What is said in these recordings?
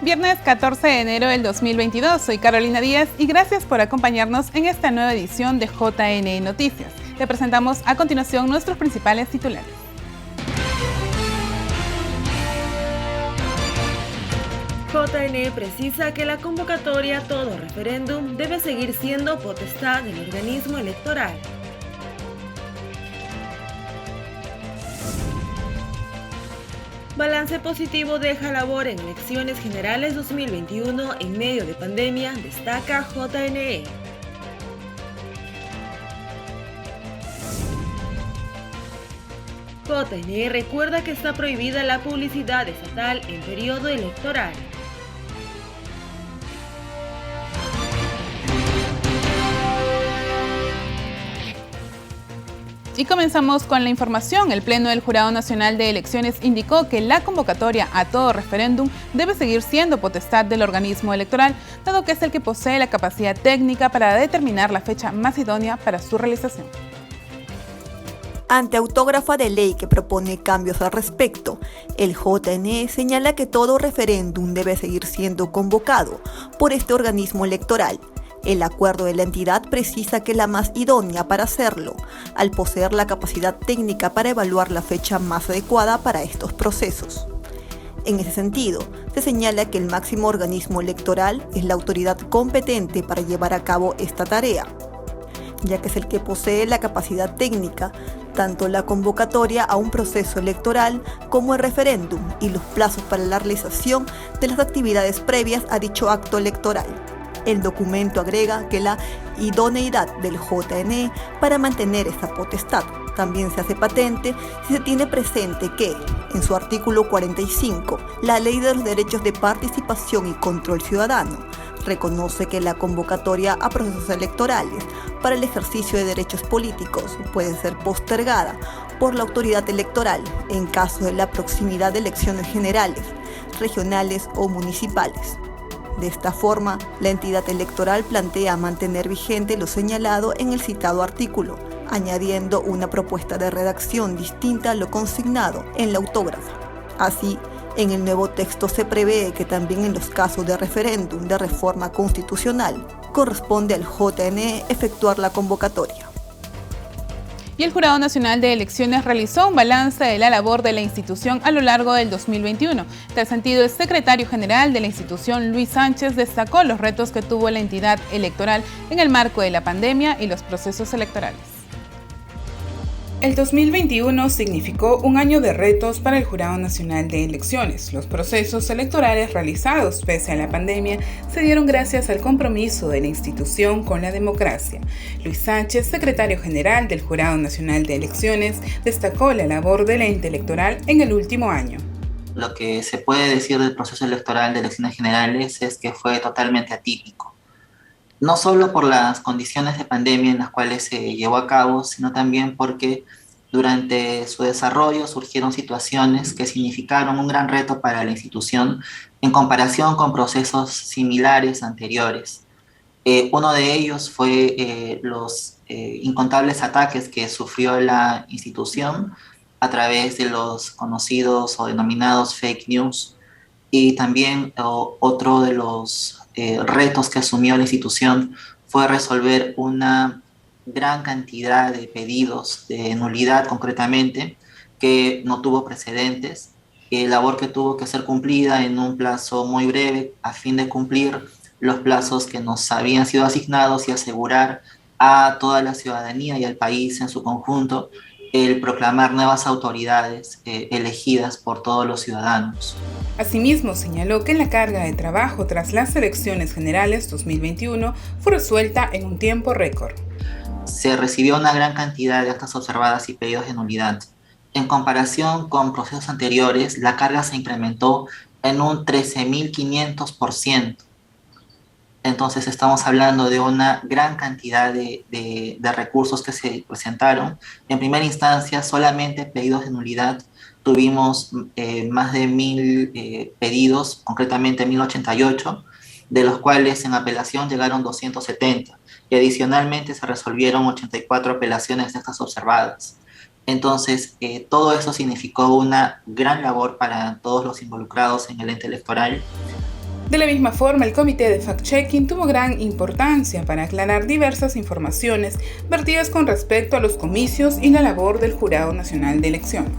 Viernes 14 de enero del 2022, soy Carolina Díaz y gracias por acompañarnos en esta nueva edición de JN Noticias. Te presentamos a continuación nuestros principales titulares. JN precisa que la convocatoria a todo referéndum debe seguir siendo potestad del organismo electoral. Balance positivo deja labor en elecciones generales 2021 en medio de pandemia, destaca JNE. JNE recuerda que está prohibida la publicidad estatal en periodo electoral. Y comenzamos con la información. El Pleno del Jurado Nacional de Elecciones indicó que la convocatoria a todo referéndum debe seguir siendo potestad del organismo electoral, dado que es el que posee la capacidad técnica para determinar la fecha más idónea para su realización. Ante autógrafa de ley que propone cambios al respecto, el JNE señala que todo referéndum debe seguir siendo convocado por este organismo electoral. El acuerdo de la entidad precisa que la más idónea para hacerlo, al poseer la capacidad técnica para evaluar la fecha más adecuada para estos procesos. En ese sentido, se señala que el máximo organismo electoral es la autoridad competente para llevar a cabo esta tarea, ya que es el que posee la capacidad técnica, tanto la convocatoria a un proceso electoral como el referéndum y los plazos para la realización de las actividades previas a dicho acto electoral. El documento agrega que la idoneidad del JNE para mantener esta potestad también se hace patente si se tiene presente que, en su artículo 45, la Ley de los Derechos de Participación y Control Ciudadano reconoce que la convocatoria a procesos electorales para el ejercicio de derechos políticos puede ser postergada por la autoridad electoral en caso de la proximidad de elecciones generales, regionales o municipales. De esta forma, la entidad electoral plantea mantener vigente lo señalado en el citado artículo, añadiendo una propuesta de redacción distinta a lo consignado en la autógrafa. Así, en el nuevo texto se prevé que también en los casos de referéndum de reforma constitucional, corresponde al JNE efectuar la convocatoria. Y el Jurado Nacional de Elecciones realizó un balance de la labor de la institución a lo largo del 2021. En tal sentido, el secretario general de la institución, Luis Sánchez, destacó los retos que tuvo la entidad electoral en el marco de la pandemia y los procesos electorales. El 2021 significó un año de retos para el Jurado Nacional de Elecciones. Los procesos electorales realizados pese a la pandemia se dieron gracias al compromiso de la institución con la democracia. Luis Sánchez, secretario general del Jurado Nacional de Elecciones, destacó la labor del ente electoral en el último año. Lo que se puede decir del proceso electoral de elecciones generales es que fue totalmente atípico. No solo por las condiciones de pandemia en las cuales se llevó a cabo, sino también porque durante su desarrollo surgieron situaciones que significaron un gran reto para la institución en comparación con procesos similares anteriores. Uno de ellos fue los incontables ataques que sufrió la institución a través de los conocidos o denominados fake news, y también otro de los retos que asumió la institución fue resolver una gran cantidad de pedidos de nulidad concretamente que no tuvo precedentes, labor que tuvo que ser cumplida en un plazo muy breve a fin de cumplir los plazos que nos habían sido asignados y asegurar a toda la ciudadanía y al país en su conjunto el proclamar nuevas autoridades elegidas por todos los ciudadanos. Asimismo, señaló que la carga de trabajo tras las elecciones generales 2021 fue resuelta en un tiempo récord. Se recibió una gran cantidad de actas observadas y pedidos de nulidad. En comparación con procesos anteriores, la carga se incrementó en un 13.500%. Entonces estamos hablando de una gran cantidad de recursos que se presentaron. En primera instancia, solamente pedidos de nulidad. Tuvimos más de 1.000 pedidos, concretamente 1.088, de los cuales en apelación llegaron 270. Y adicionalmente se resolvieron 84 apelaciones de estas observadas. Entonces, todo eso significó una gran labor para todos los involucrados en el ente electoral. De la misma forma, el comité de fact-checking tuvo gran importancia para aclarar diversas informaciones vertidas con respecto a los comicios y la labor del Jurado Nacional de Elecciones.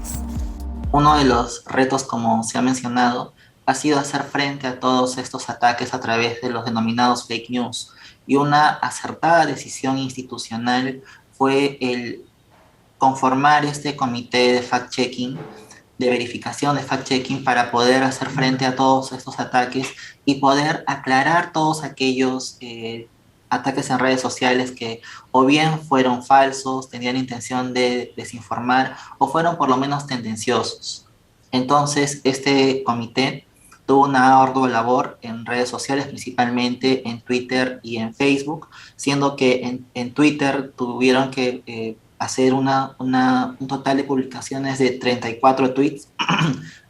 Uno de los retos, como se ha mencionado, ha sido hacer frente a todos estos ataques a través de los denominados fake news. Y una acertada decisión institucional fue el conformar este comité de fact-checking, de verificación de fact-checking, para poder hacer frente a todos estos ataques y poder aclarar todos aquellos ataques en redes sociales que o bien fueron falsos, tenían intención de desinformar o fueron por lo menos tendenciosos. Entonces, este comité tuvo una ardua labor en redes sociales, principalmente en Twitter y en Facebook, siendo que en Twitter tuvieron que hacer un total de publicaciones de 34 tweets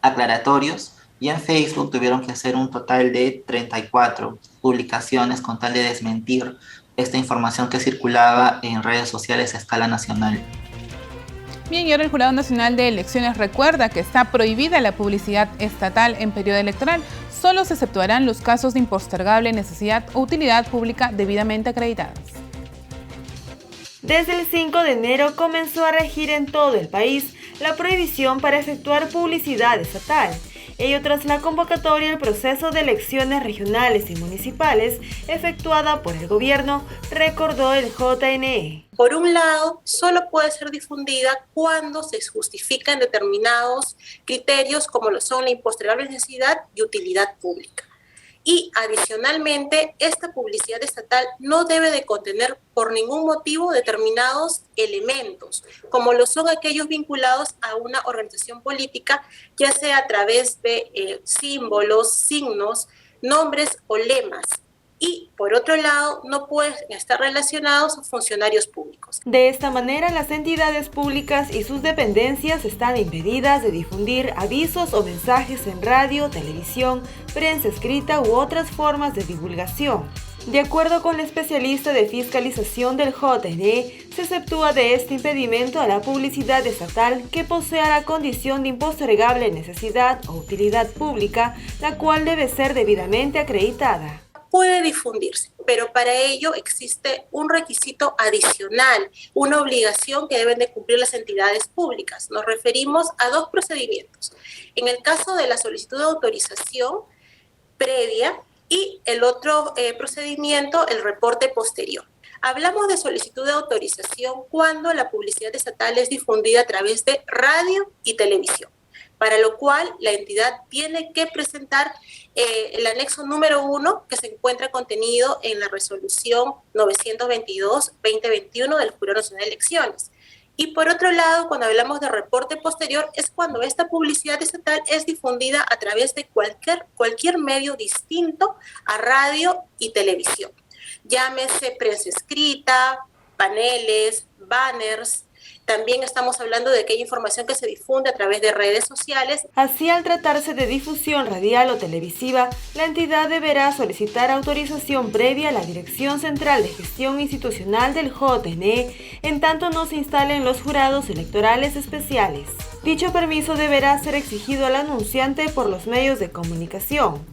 aclaratorios, y en Facebook tuvieron que hacer un total de 34 publicaciones con tal de desmentir esta información que circulaba en redes sociales a escala nacional. Bien, y ahora el Jurado Nacional de Elecciones recuerda que está prohibida la publicidad estatal en periodo electoral. Solo se exceptuarán los casos de impostergable necesidad o utilidad pública debidamente acreditadas. Desde el 5 de enero comenzó a regir en todo el país la prohibición para efectuar publicidad estatal, ello tras la convocatoria al proceso de elecciones regionales y municipales efectuada por el gobierno, recordó el JNE. Por un lado, solo puede ser difundida cuando se justifican determinados criterios como lo son la impostergable necesidad y utilidad pública. Y adicionalmente, esta publicidad estatal no debe de contener por ningún motivo determinados elementos, como lo son aquellos vinculados a una organización política, ya sea a través de símbolos, signos, nombres o lemas. Y, por otro lado, no pueden estar relacionados a funcionarios públicos. De esta manera, las entidades públicas y sus dependencias están impedidas de difundir avisos o mensajes en radio, televisión, prensa escrita u otras formas de divulgación. De acuerdo con la especialista de fiscalización del JNE, se exceptúa de este impedimento a la publicidad estatal que posea la condición de impostergable necesidad o utilidad pública, la cual debe ser debidamente acreditada. Puede difundirse, pero para ello existe un requisito adicional, una obligación que deben de cumplir las entidades públicas. Nos referimos a dos procedimientos. En el caso de la solicitud de autorización previa y el otro procedimiento, el reporte posterior. Hablamos de solicitud de autorización cuando la publicidad estatal es difundida a través de radio y televisión, para lo cual la entidad tiene que presentar el anexo número 1 que se encuentra contenido en la resolución 922-2021 del Jurado Nacional de Elecciones. Y por otro lado, cuando hablamos de reporte posterior, es cuando esta publicidad estatal es difundida a través de cualquier medio distinto a radio y televisión. Llámese prensa escrita, paneles, banners. También estamos hablando de aquella información que se difunde a través de redes sociales. Así, al tratarse de difusión radial o televisiva, la entidad deberá solicitar autorización previa a la Dirección Central de Gestión Institucional del JNE, en tanto no se instalen los jurados electorales especiales. Dicho permiso deberá ser exigido al anunciante por los medios de comunicación.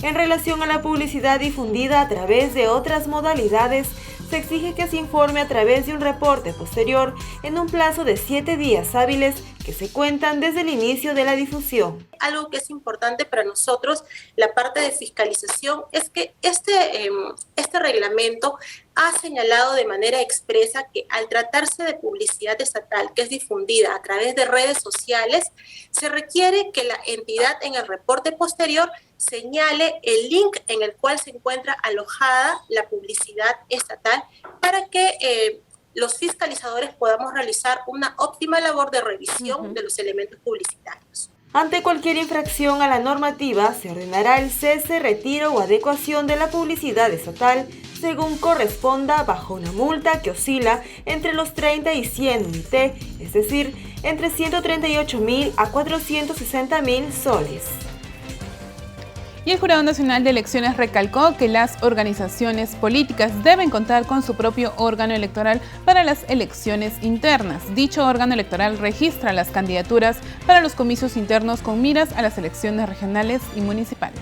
En relación a la publicidad difundida a través de otras modalidades, se exige que se informe a través de un reporte posterior en un plazo de 7 días hábiles que se cuentan desde el inicio de la difusión. Algo que es importante para nosotros, la parte de fiscalización, es que este reglamento ha señalado de manera expresa que al tratarse de publicidad estatal que es difundida a través de redes sociales, se requiere que la entidad en el reporte posterior señale el link en el cual se encuentra alojada la publicidad estatal para que los fiscalizadores podamos realizar una óptima labor de revisión de los elementos publicitarios. Ante cualquier infracción a la normativa, se ordenará el cese, retiro o adecuación de la publicidad estatal según corresponda, bajo una multa que oscila entre los 30 y 100 UIT, es decir, entre 138.000 a 460.000 soles. Y el Jurado Nacional de Elecciones recalcó que las organizaciones políticas deben contar con su propio órgano electoral para las elecciones internas. Dicho órgano electoral registra las candidaturas para los comicios internos con miras a las elecciones regionales y municipales.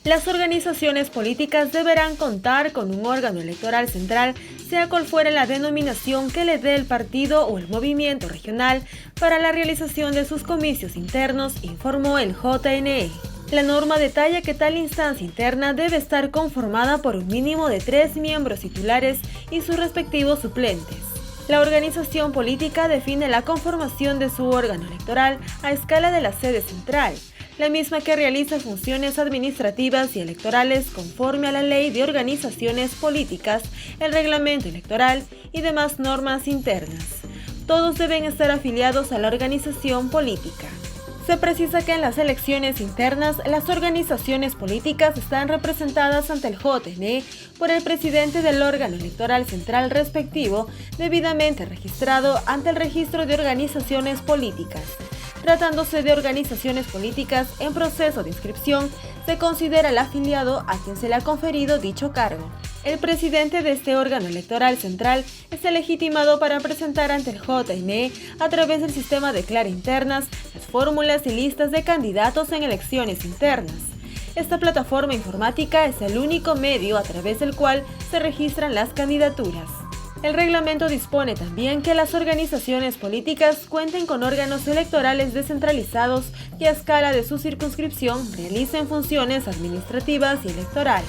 Las organizaciones políticas deberán contar con un órgano electoral central, sea cual fuera la denominación que le dé el partido o el movimiento regional, para la realización de sus comicios internos, informó el JNE. La norma detalla que tal instancia interna debe estar conformada por un mínimo de 3 miembros titulares y sus respectivos suplentes. La organización política define la conformación de su órgano electoral a escala de la sede central, la misma que realiza funciones administrativas y electorales conforme a la Ley de Organizaciones Políticas, el Reglamento Electoral y demás normas internas. Todos deben estar afiliados a la organización política. Se precisa que en las elecciones internas, las organizaciones políticas están representadas ante el JNE por el presidente del órgano electoral central respectivo, debidamente registrado ante el Registro de Organizaciones Políticas. Tratándose de organizaciones políticas en proceso de inscripción, se considera el afiliado a quien se le ha conferido dicho cargo. El presidente de este órgano electoral central está legitimado para presentar ante el JNE, a través del sistema de Clara Internas, las fórmulas y listas de candidatos en elecciones internas. Esta plataforma informática es el único medio a través del cual se registran las candidaturas. El reglamento dispone también que las organizaciones políticas cuenten con órganos electorales descentralizados que a escala de su circunscripción realicen funciones administrativas y electorales.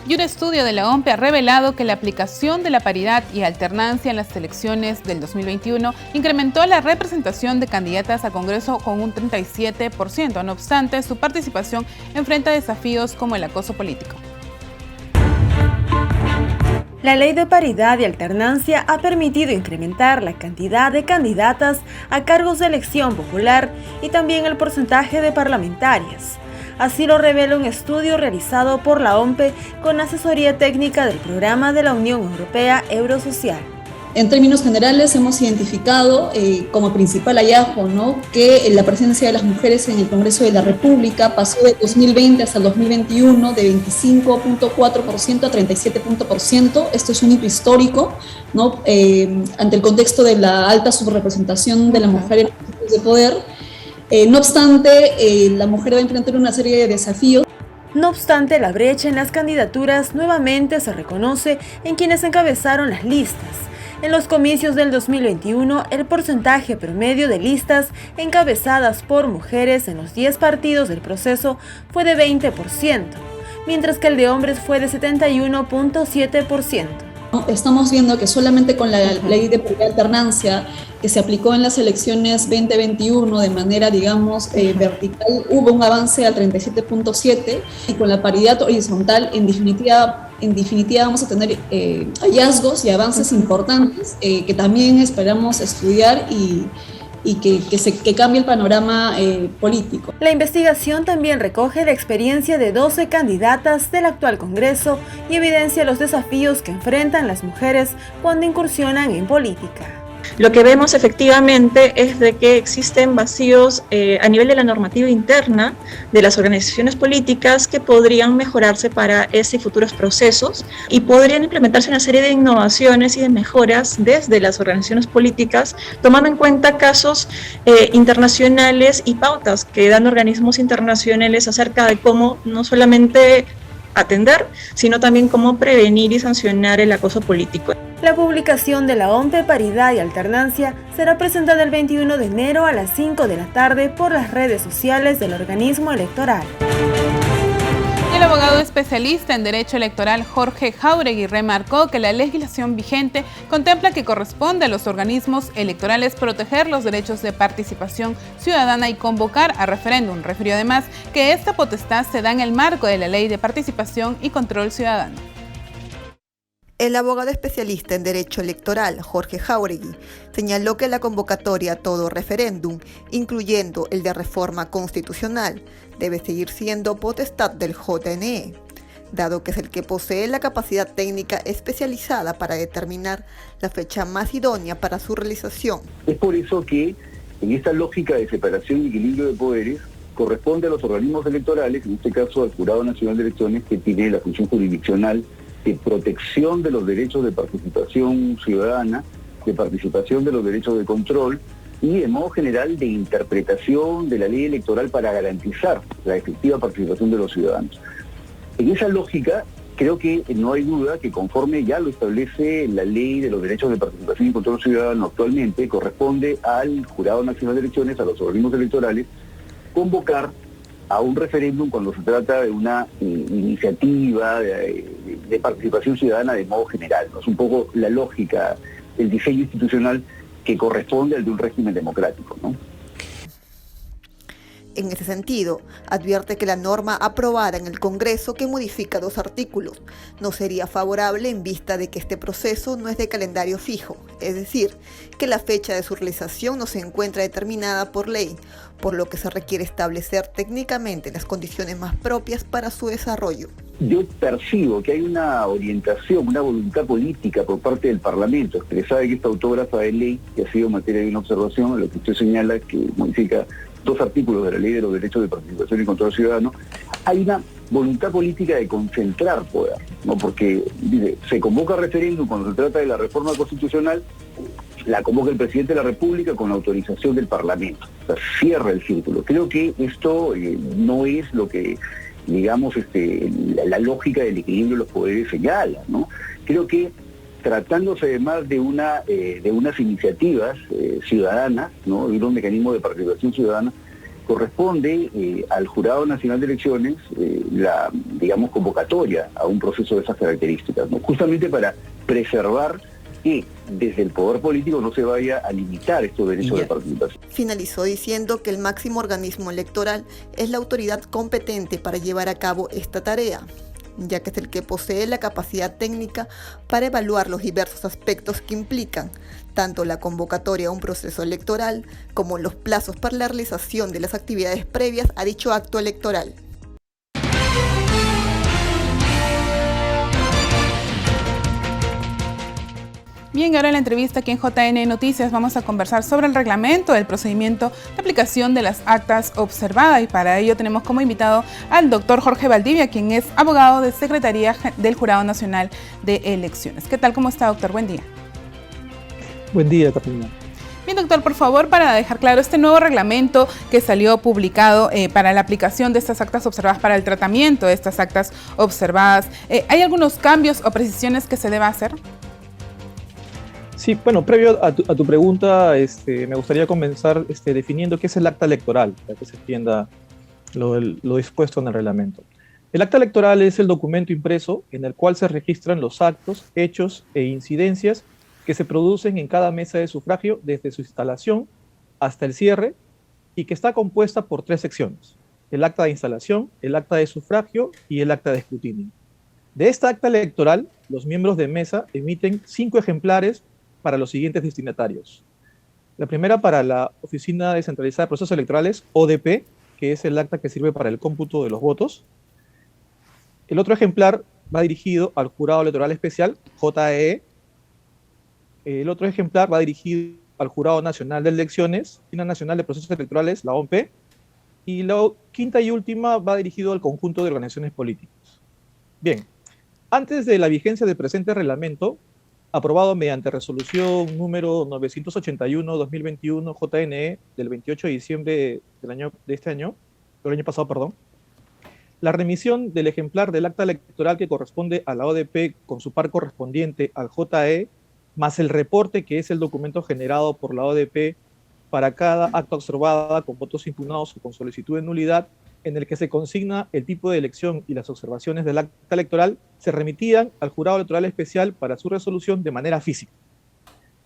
Y un estudio de la OMPE ha revelado que la aplicación de la paridad y alternancia en las elecciones del 2021 incrementó la representación de candidatas a Congreso con un 37%. No obstante, su participación enfrenta desafíos como el acoso político. La Ley de Paridad y Alternancia ha permitido incrementar la cantidad de candidatas a cargos de elección popular y también el porcentaje de parlamentarias. Así lo revela un estudio realizado por la OMPE con asesoría técnica del programa de la Unión Europea Eurosocial. En términos generales hemos identificado como principal hallazgo, ¿no?, que la presencia de las mujeres en el Congreso de la República pasó de 2020 hasta el 2021 de 25.4% a 37%. Esto es un hito histórico, ¿no?, ante el contexto de la alta subrepresentación de la mujer en los puestos de poder. No obstante, la mujer va a enfrentar una serie de desafíos. No obstante, la brecha en las candidaturas nuevamente se reconoce en quienes encabezaron las listas. En los comicios del 2021, el porcentaje promedio de listas encabezadas por mujeres en los 10 partidos del proceso fue de 20%, mientras que el de hombres fue de 71.7%. Estamos viendo que solamente con la ley de paridad y alternancia que se aplicó en las elecciones 2021 de manera, digamos, vertical, hubo un avance al 37.7%, y con la paridad horizontal, en definitiva vamos a tener hallazgos y avances importantes que también esperamos estudiar y que cambie el panorama político. La investigación también recoge la experiencia de 12 candidatas del actual Congreso y evidencia los desafíos que enfrentan las mujeres cuando incursionan en política. Lo que vemos efectivamente es de que existen vacíos a nivel de la normativa interna de las organizaciones políticas que podrían mejorarse para ese y futuros procesos, y podrían implementarse una serie de innovaciones y de mejoras desde las organizaciones políticas, tomando en cuenta casos internacionales y pautas que dan organismos internacionales acerca de cómo no solamente atender, sino también cómo prevenir y sancionar el acoso político. La publicación de la OMPE Paridad y Alternancia será presentada el 21 de enero a las 5 de la tarde por las redes sociales del organismo electoral. El abogado especialista en Derecho Electoral Jorge Jáuregui remarcó que la legislación vigente contempla que corresponde a los organismos electorales proteger los derechos de participación ciudadana y convocar a referéndum. Refirió además que esta potestad se da en el marco de la Ley de Participación y Control Ciudadano. El abogado especialista en Derecho Electoral, Jorge Jáuregui, señaló que la convocatoria a todo referéndum, incluyendo el de reforma constitucional, debe seguir siendo potestad del JNE, dado que es el que posee la capacidad técnica especializada para determinar la fecha más idónea para su realización. Es por eso que, en esta lógica de separación y equilibrio de poderes, corresponde a los organismos electorales, en este caso al Jurado Nacional de Elecciones, que tiene la función jurisdiccional de protección de los derechos de participación ciudadana, de participación de los derechos de control, y de modo general de interpretación de la ley electoral para garantizar la efectiva participación de los ciudadanos. En esa lógica, creo que no hay duda que conforme ya lo establece la ley de los derechos de participación y control ciudadano actualmente, corresponde al Jurado Nacional de Elecciones, a los organismos electorales, convocar a un referéndum cuando se trata de una iniciativa de participación ciudadana de modo general, ¿no? Es un poco la lógica, el diseño institucional que corresponde al de un régimen democrático, ¿no? En ese sentido, advierte que la norma aprobada en el Congreso, que modifica 2 artículos, no sería favorable en vista de que este proceso no es de calendario fijo, es decir, que la fecha de su realización no se encuentra determinada por ley, por lo que se requiere establecer técnicamente las condiciones más propias para su desarrollo. Yo percibo que hay una orientación, una voluntad política por parte del Parlamento, expresada en esta autógrafa de ley, que ha sido materia de una observación, lo que usted señala, que modifica 2 artículos de la Ley de los Derechos de Participación y Control Ciudadano. Hay una voluntad política de concentrar poder, ¿no? Porque dice, se convoca referéndum cuando se trata de la reforma constitucional, la convoca el presidente de la República con la autorización del Parlamento. O sea, cierra el círculo. Creo que esto no es lo que, digamos, la lógica del equilibrio de los poderes señala, ¿no? Creo que tratándose además de unas iniciativas ciudadanas, ¿no? De un mecanismo de participación ciudadana, corresponde al Jurado Nacional de Elecciones la, digamos, convocatoria a un proceso de esas características, ¿no? Justamente para preservar que desde el poder político no se vaya a limitar estos derechos de participación. Finalizó diciendo que el máximo organismo electoral es la autoridad competente para llevar a cabo esta tarea, ya que es el que posee la capacidad técnica para evaluar los diversos aspectos que implican tanto la convocatoria a un proceso electoral como los plazos para la realización de las actividades previas a dicho acto electoral. Bien, ahora en la entrevista aquí en JN Noticias vamos a conversar sobre el reglamento del procedimiento de aplicación de las actas observadas, y para ello tenemos como invitado al doctor Jorge Valdivia, quien es abogado de Secretaría del Jurado Nacional de Elecciones. ¿Qué tal? ¿Cómo está, doctor? Buen día. Buen día, Catalina. Bien, doctor, por favor, para dejar claro este nuevo reglamento que salió publicado para la aplicación de estas actas observadas, para el tratamiento de estas actas observadas, ¿hay algunos cambios o precisiones que se deba hacer? Sí, bueno, previo a tu pregunta, me gustaría comenzar definiendo qué es el acta electoral, para que se entienda lo dispuesto en el reglamento. El acta electoral es el documento impreso en el cual se registran los actos, hechos e incidencias que se producen en cada mesa de sufragio desde su instalación hasta el cierre, y que está compuesta por 3 secciones: el acta de instalación, el acta de sufragio y el acta de escrutinio. De esta acta electoral, los miembros de mesa emiten 5 ejemplares para los siguientes destinatarios. La primera para la Oficina Descentralizada de Procesos Electorales, ODP, que es el acta que sirve para el cómputo de los votos. El otro ejemplar va dirigido al Jurado Electoral Especial, JEE. El otro ejemplar va dirigido al Jurado Nacional de Elecciones, Oficina Nacional de Procesos Electorales, la OMP. Y la quinta y última va dirigido al conjunto de organizaciones políticas. Bien, antes de la vigencia del presente reglamento, aprobado mediante resolución número 981-2021 JNE del 28 de diciembre del año pasado, la remisión del ejemplar del acta electoral que corresponde a la ODP con su par correspondiente al JE, más el reporte, que es el documento generado por la ODP para cada acta observada con votos impugnados o con solicitud de nulidad, en el que se consigna el tipo de elección y las observaciones del acta electoral, se remitían al Jurado Electoral Especial para su resolución de manera física.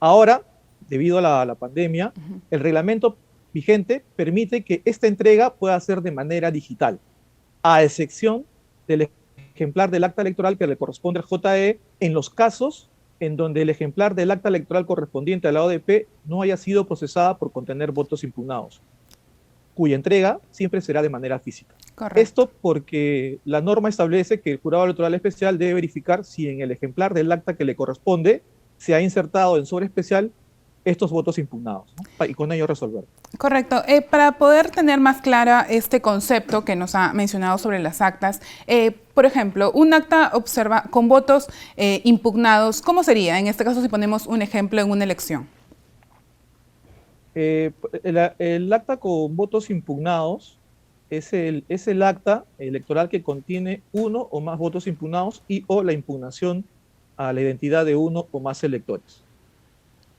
Ahora, debido a la pandemia, el reglamento vigente permite que esta entrega pueda ser de manera digital, a excepción del ejemplar del acta electoral que le corresponde al JE en los casos en donde el ejemplar del acta electoral correspondiente a la ODP no haya sido procesada por contener votos impugnados, cuya entrega siempre será de manera física. Correcto. Esto porque la norma establece que el Jurado Electoral Especial debe verificar si en el ejemplar del acta que le corresponde se ha insertado en sobre especial estos votos impugnados, ¿no? Y con ello resolver. Correcto. Para poder tener más clara este concepto que nos ha mencionado sobre las actas, por ejemplo, un acta con votos impugnados, ¿cómo sería? En este caso, si ponemos un ejemplo en una elección. El acta con votos impugnados es el acta electoral que contiene uno o más votos impugnados y o la impugnación a la identidad de uno o más electores.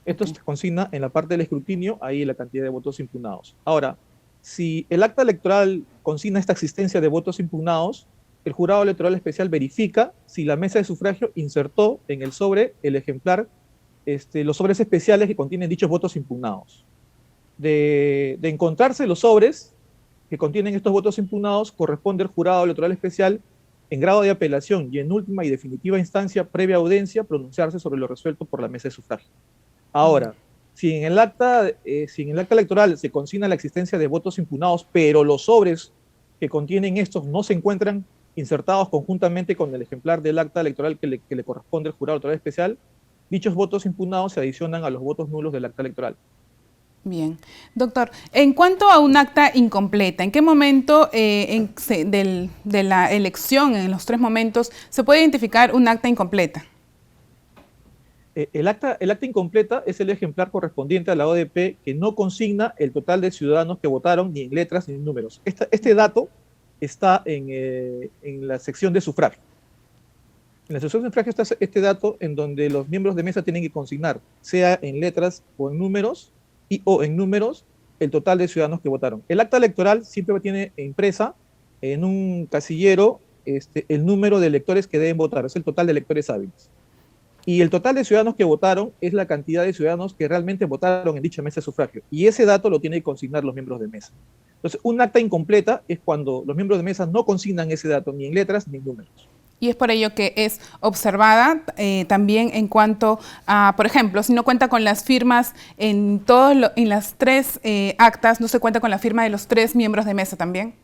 Esto se consigna en la parte del escrutinio, ahí la cantidad de votos impugnados. Ahora, si el acta electoral consigna esta existencia de votos impugnados, el jurado electoral especial verifica si la mesa de sufragio insertó en el sobre el ejemplar, los sobres especiales que contienen dichos votos impugnados. De encontrarse los sobres que contienen estos votos impugnados, corresponde al jurado electoral especial, en grado de apelación y en última y definitiva instancia, previa audiencia, pronunciarse sobre lo resuelto por la mesa de sufragio. Ahora, si en el acta electoral se consigna la existencia de votos impugnados, pero los sobres que contienen estos no se encuentran insertados conjuntamente con el ejemplar del acta electoral que le corresponde al jurado electoral especial, dichos votos impugnados se adicionan a los votos nulos del acta electoral. Bien. Doctor, en cuanto a un acta incompleta, ¿en qué momento de la elección, en los 3 momentos, se puede identificar un acta incompleta? El acta incompleta es el ejemplar correspondiente a la ODP que no consigna el total de ciudadanos que votaron ni en letras ni en números. Este dato está en la sección de sufragio. En la sección de sufragio está este dato en donde los miembros de mesa tienen que consignar, sea en letras o en números, o en números, el total de ciudadanos que votaron. El acta electoral siempre tiene impresa en un casillero el número de electores que deben votar, es el total de electores hábiles. Y el total de ciudadanos que votaron es la cantidad de ciudadanos que realmente votaron en dicha mesa de sufragio. Y ese dato lo tienen que consignar los miembros de mesa. Entonces, un acta incompleta es cuando los miembros de mesa no consignan ese dato ni en letras ni en números. Y es por ello que es observada también en cuanto a, por ejemplo, si no cuenta con las firmas en las 3 actas, no se cuenta con la firma de los 3 miembros de mesa también.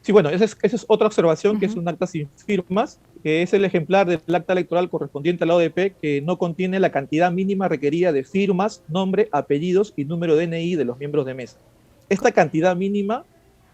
Sí, bueno, esa es otra observación, que es un acta sin firmas, que es el ejemplar del acta electoral correspondiente a la ODP que no contiene la cantidad mínima requerida de firmas, nombre, apellidos y número DNI de los miembros de mesa. Esta cantidad mínima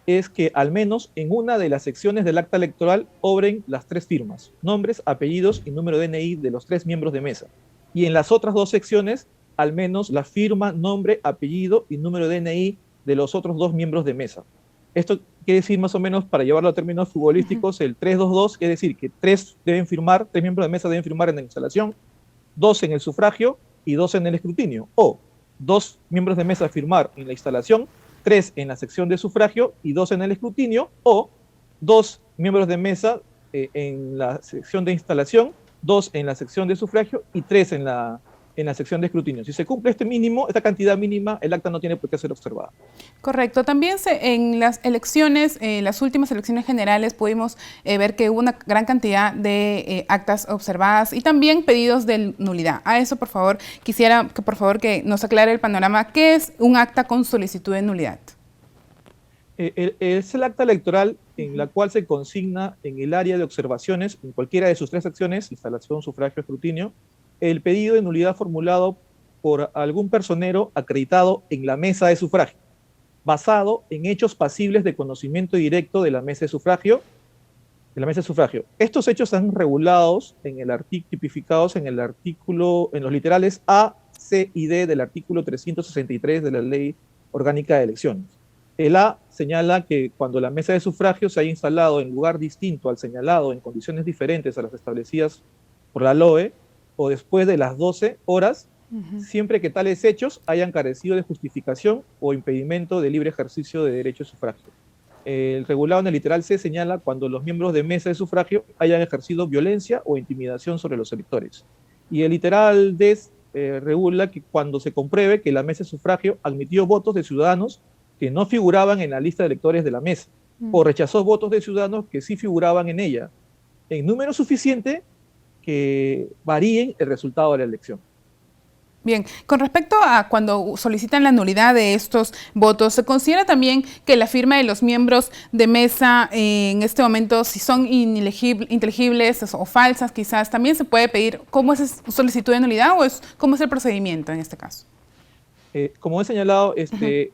es que al menos en una de las secciones del acta electoral obren las 3 firmas, nombres, apellidos y número DNI de los 3 miembros de mesa. Y en las otras 2 secciones, al menos la firma, nombre, apellido y número DNI de los otros 2 miembros de mesa. Esto quiere decir más o menos, para llevarlo a términos futbolísticos, el 3-2-2, es decir, que 3 miembros de mesa deben firmar en la instalación, 2 en el sufragio y 2 en el escrutinio. O 2 miembros de mesa firmar en la instalación, 3 en la sección de sufragio y 2 en el escrutinio, o 2 miembros de mesa en la sección de instalación, 2 en la sección de sufragio y 3 en la sección de escrutinio. Si se cumple esta cantidad mínima, el acta no tiene por qué ser observada. Correcto. También en las elecciones, las últimas elecciones generales, pudimos ver que hubo una gran cantidad de actas observadas y también pedidos de nulidad. A eso, por favor, quisiera que nos aclare el panorama. ¿Qué es un acta con solicitud de nulidad? Es el acta electoral en la cual se consigna en el área de observaciones, en cualquiera de sus 3 acciones, instalación, sufragio, escrutinio, el pedido de nulidad formulado por algún personero acreditado en la mesa de sufragio, basado en hechos pasibles de conocimiento directo de la mesa de sufragio. Estos hechos están regulados tipificados en los literales A, C y D del artículo 363 de la Ley Orgánica de Elecciones. El A señala que cuando la mesa de sufragio se haya instalado en lugar distinto al señalado en condiciones diferentes a las establecidas por la LOE, o después de las 12 horas, siempre que tales hechos hayan carecido de justificación o impedimento de libre ejercicio de derecho de sufragio. El regulado en el literal C señala cuando los miembros de mesa de sufragio hayan ejercido violencia o intimidación sobre los electores. Y el literal D regula que cuando se compruebe que la mesa de sufragio admitió votos de ciudadanos que no figuraban en la lista de electores de la mesa, o rechazó votos de ciudadanos que sí figuraban en ella, en número suficiente que varíen el resultado de la elección. Bien, con respecto a cuando solicitan la nulidad de estos votos, ¿se considera también que la firma de los miembros de mesa en este momento, si son ininteligibles o falsas quizás, también se puede pedir cómo es solicitud de nulidad o cómo es el procedimiento en este caso? Como he señalado,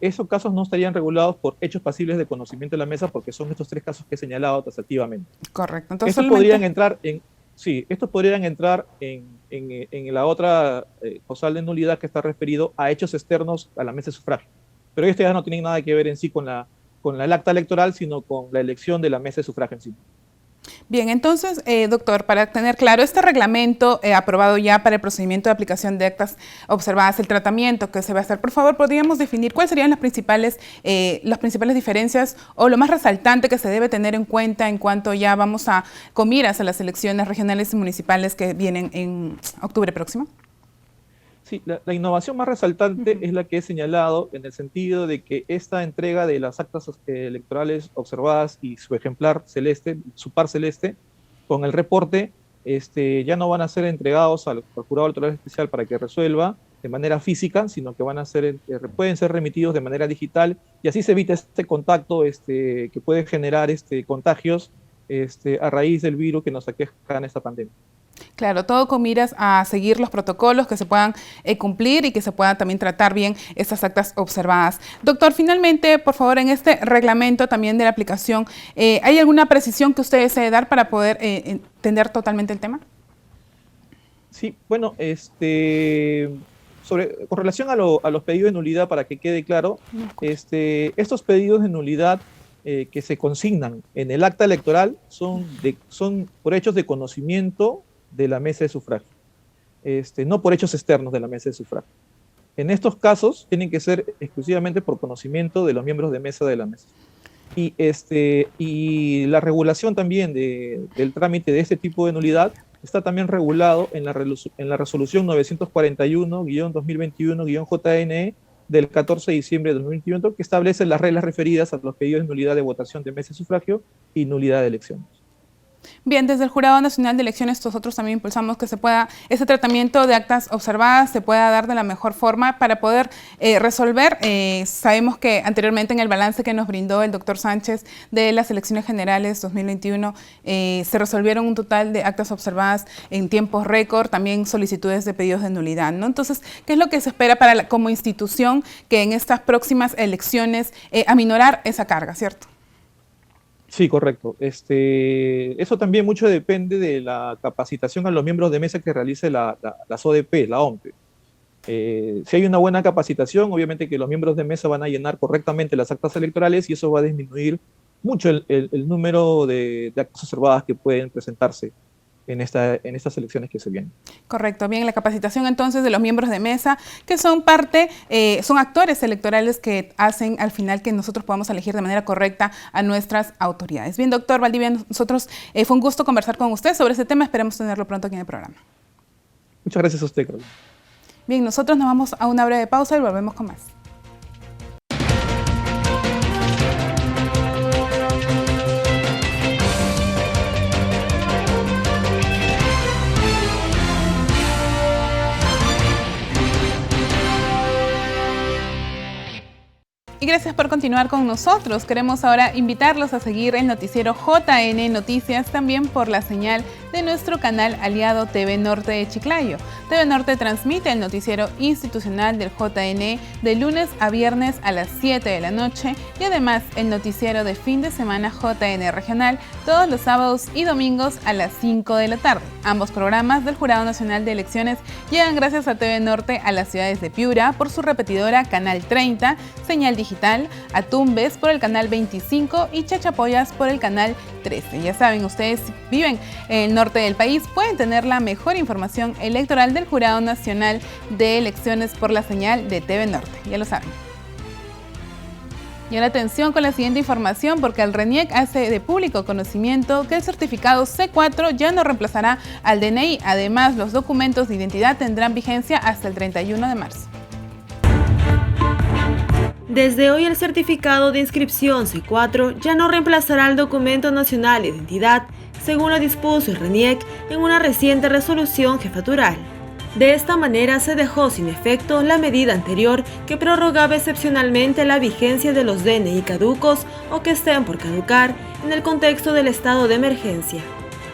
esos casos no estarían regulados por hechos pasibles de conocimiento de la mesa porque son estos 3 casos que he señalado taxativamente. Correcto. Entonces, estos podrían entrar en Sí, estos podrían entrar en la otra causal de nulidad que está referido a hechos externos a la mesa de sufragio. Pero esto ya no tiene nada que ver en sí con el acta electoral, sino con la elección de la mesa de sufragio en sí. Bien, entonces, doctor, para tener claro, este reglamento aprobado ya para el procedimiento de aplicación de actas observadas, el tratamiento que se va a hacer, por favor, ¿podríamos definir cuáles serían las principales diferencias o lo más resaltante que se debe tener en cuenta en cuanto ya vamos con miras a las elecciones regionales y municipales que vienen en octubre próximo? Sí, la innovación más resaltante es la que he señalado en el sentido de que esta entrega de las actas electorales observadas y su ejemplar celeste, su par celeste, con el reporte, ya no van a ser entregados al jurado electoral especial para que resuelva de manera física, sino que pueden ser remitidos de manera digital y así se evita este contacto que puede generar contagios a raíz del virus que nos aqueja en esta pandemia. Claro, todo con miras a seguir los protocolos que se puedan cumplir y que se puedan también tratar bien estas actas observadas. Doctor, finalmente, por favor, en este reglamento también de la aplicación, ¿hay alguna precisión que usted desee dar para poder entender totalmente el tema? Sí, bueno, con relación a los pedidos de nulidad, para que quede claro, estos pedidos de nulidad que se consignan en el acta electoral son por hechos de conocimiento de la mesa de sufragio, no por hechos externos de la mesa de sufragio. En estos casos tienen que ser exclusivamente por conocimiento de los miembros de mesa de la mesa. Y la regulación también del trámite de este tipo de nulidad está también regulado en la resolución 941-2021-JNE del 14 de diciembre de 2021, que establece las reglas referidas a los pedidos de nulidad de votación de mesa de sufragio y nulidad de elecciones. Bien, desde el Jurado Nacional de Elecciones nosotros también impulsamos que ese tratamiento de actas observadas se pueda dar de la mejor forma para poder resolver. Sabemos que anteriormente en el balance que nos brindó el doctor Sánchez de las elecciones generales 2021 se resolvieron un total de actas observadas en tiempos récord, también solicitudes de pedidos de nulidad, ¿no? Entonces, ¿qué es lo que se espera como institución que en estas próximas elecciones aminorar esa carga, cierto? Sí, correcto. Eso también mucho depende de la capacitación a los miembros de mesa que realice las ODP, la OMPE. Si hay una buena capacitación, obviamente que los miembros de mesa van a llenar correctamente las actas electorales y eso va a disminuir mucho el número de actas observadas que pueden presentarse en estas elecciones que se vienen. Correcto, bien, la capacitación entonces de los miembros de mesa, que son son actores electorales que hacen al final que nosotros podamos elegir de manera correcta a nuestras autoridades. Bien, doctor Valdivia, nosotros fue un gusto conversar con usted sobre este tema, esperemos tenerlo pronto aquí en el programa. Muchas gracias a usted, Carolina. Bien, nosotros nos vamos a una breve pausa y volvemos con más. Y gracias por continuar con nosotros. Queremos ahora invitarlos a seguir el noticiero JN Noticias también por la señal de nuestro canal aliado TV Norte de Chiclayo. TV Norte transmite el noticiero institucional del JN de lunes a viernes a las 7 de la noche y además el noticiero de fin de semana JN Regional todos los sábados y domingos a las 5 de la tarde. Ambos programas del Jurado Nacional de Elecciones llegan gracias a TV Norte a las ciudades de Piura por su repetidora Canal 30, señal digital, a Tumbes por el canal 25 y Chachapoyas por el canal 13. Ya saben, ustedes viven en el norte del país, pueden tener la mejor información electoral del Jurado Nacional de Elecciones por la señal de TV Norte. Ya lo saben. Y ahora atención con la siguiente información porque el RENIEC hace de público conocimiento que el certificado C4 ya no reemplazará al DNI. Además, los documentos de identidad tendrán vigencia hasta el 31 de marzo. Desde hoy el certificado de inscripción C4 ya no reemplazará al documento nacional de identidad, según lo dispuso el RENIEC en una reciente resolución jefatural. De esta manera se dejó sin efecto la medida anterior que prorrogaba excepcionalmente la vigencia de los DNI caducos o que estén por caducar en el contexto del estado de emergencia.